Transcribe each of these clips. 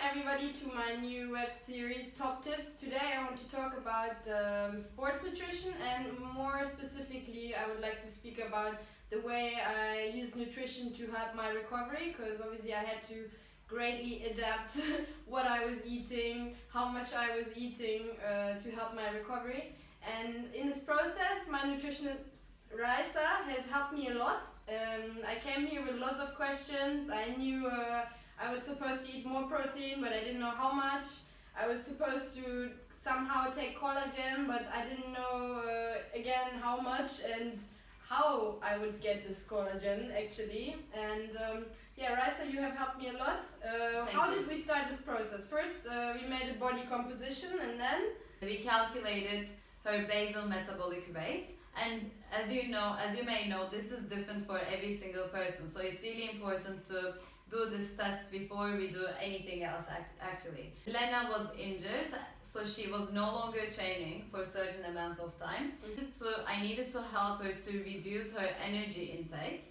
everybody to my new web series Top Tips. Today I want to talk about sports nutrition, and more specifically I would like to speak about the way I use nutrition to help my recovery, because obviously I had to greatly adapt what I was eating, how much I was eating to help my recovery. And in this process my nutritionist Raisa has helped me a lot. I came here with lots of questions. I knew I was supposed to eat more protein, but I didn't know how much. I was supposed to somehow take collagen, but I didn't know again how much and how I would get this collagen actually. And yeah, Raisa, you have helped me a lot. How did we start this process? First, we made a body composition, and then we calculated her basal metabolic rate. And as you may know, this is different for every single person. So it's really important to do this test before we do anything else actually. Lena was injured, so she was no longer training for a certain amount of time. So I needed to help her to reduce her energy intake.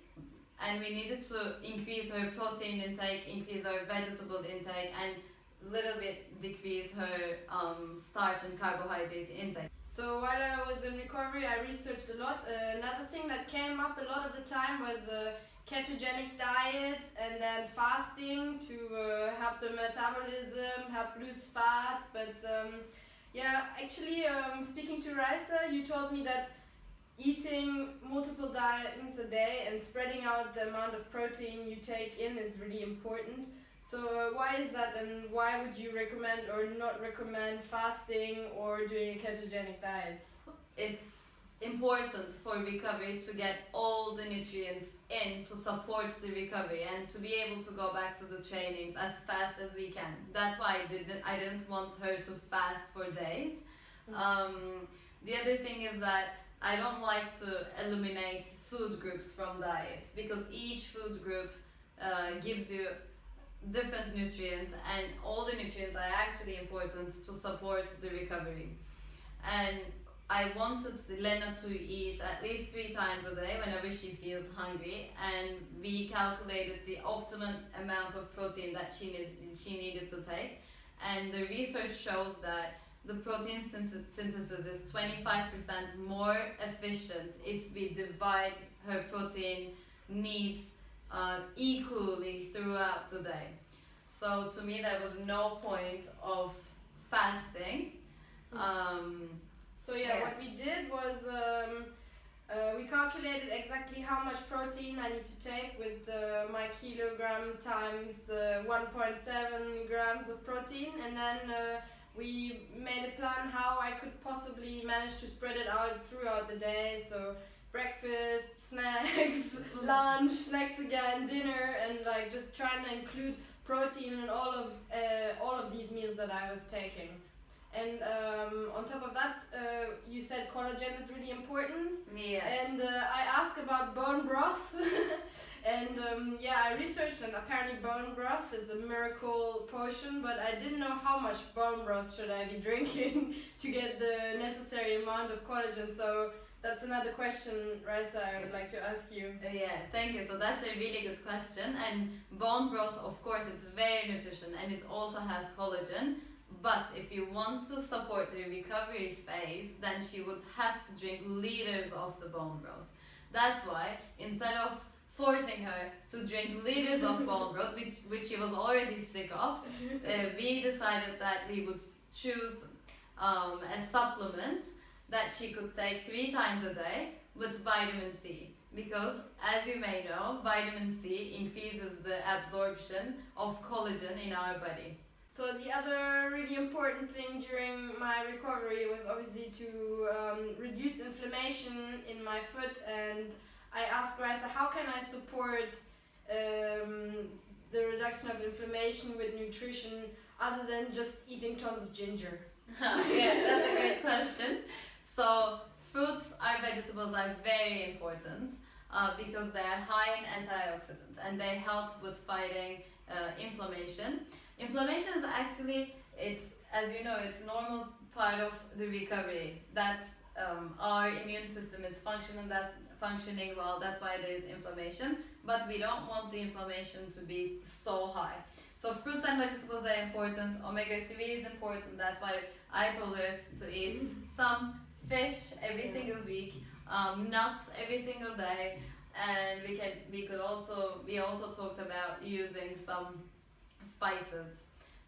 And we needed to increase her protein intake, increase her vegetable intake, and little bit decrease her starch and carbohydrate intake. So while I was in recovery, I researched a lot. Another thing that came up a lot of the time was ketogenic diet and then fasting to help the metabolism, help lose fat. But yeah, actually speaking to Raisa, you told me that eating multiple times a day and spreading out the amount of protein you take in is really important. So why is that, and why would you recommend or not recommend fasting or doing ketogenic diets? It's important for recovery to get all the nutrients in to support the recovery and to be able to go back to the trainings as fast as we can. That's why I didn't want her to fast for days. The other thing is that I don't like to eliminate food groups from diets, because each food group gives you different nutrients, and all the nutrients are actually important to support the recovery. And I wanted Lena to eat at least 3 times a day whenever she feels hungry, and we calculated the optimum amount of protein that she needed to take. And the research shows that the protein synthesis is 25% more efficient if we divide her protein needs equally throughout the day. So to me there was no point of fasting. So yeah, what we did was we calculated exactly how much protein I need to take with my kilogram times 1.7 grams of protein, and then we made a plan how I could possibly manage to spread it out throughout the day. So breakfast, snacks, lunch, snacks again, dinner, and like just trying to include protein in all of these meals that I was taking. And on top of that, you said collagen is really important. Yeah. And I asked about bone broth. And yeah, I researched, and apparently bone broth is a miracle potion, but I didn't know how much bone broth should I be drinking to get the necessary amount of collagen. So that's another question, Raisa, I would like to ask you. Yeah, thank you. So that's a really good question. And bone broth, of course, it's very nutritious, and it also has collagen. But if you want to support the recovery phase, then she would have to drink liters of the bone broth. That's why, instead of forcing her to drink liters of bone broth, which she was already sick of, we decided that we would choose a supplement that she could take 3 times a day with vitamin C. Because, as you may know, vitamin C increases the absorption of collagen in our body. So the other really important thing during my recovery was obviously to reduce inflammation in my foot, and I asked Raisa, how can I support the reduction of inflammation with nutrition other than just eating tons of ginger? Yeah, that's a great question. So fruits or vegetables are very important because they are high in antioxidants, and they help with fighting inflammation. Inflammation is actually, as you know, it's normal part of the recovery. That's our immune system is functioning well. That's why there is inflammation. But we don't want the inflammation to be so high. So fruits and and vegetables are important. Omega-3 is important. That's why I told her to eat some fish every single week, nuts every single day, and we also talked about using some spices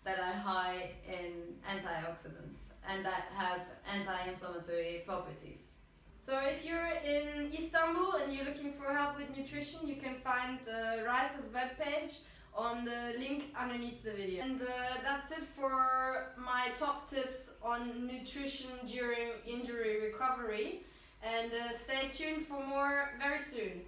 that are high in antioxidants and that have anti-inflammatory properties. So if you're in Istanbul and you're looking for help with nutrition, you can find Rice's webpage on the link underneath the video. And that's it for my top tips on nutrition during injury recovery. And stay tuned for more very soon.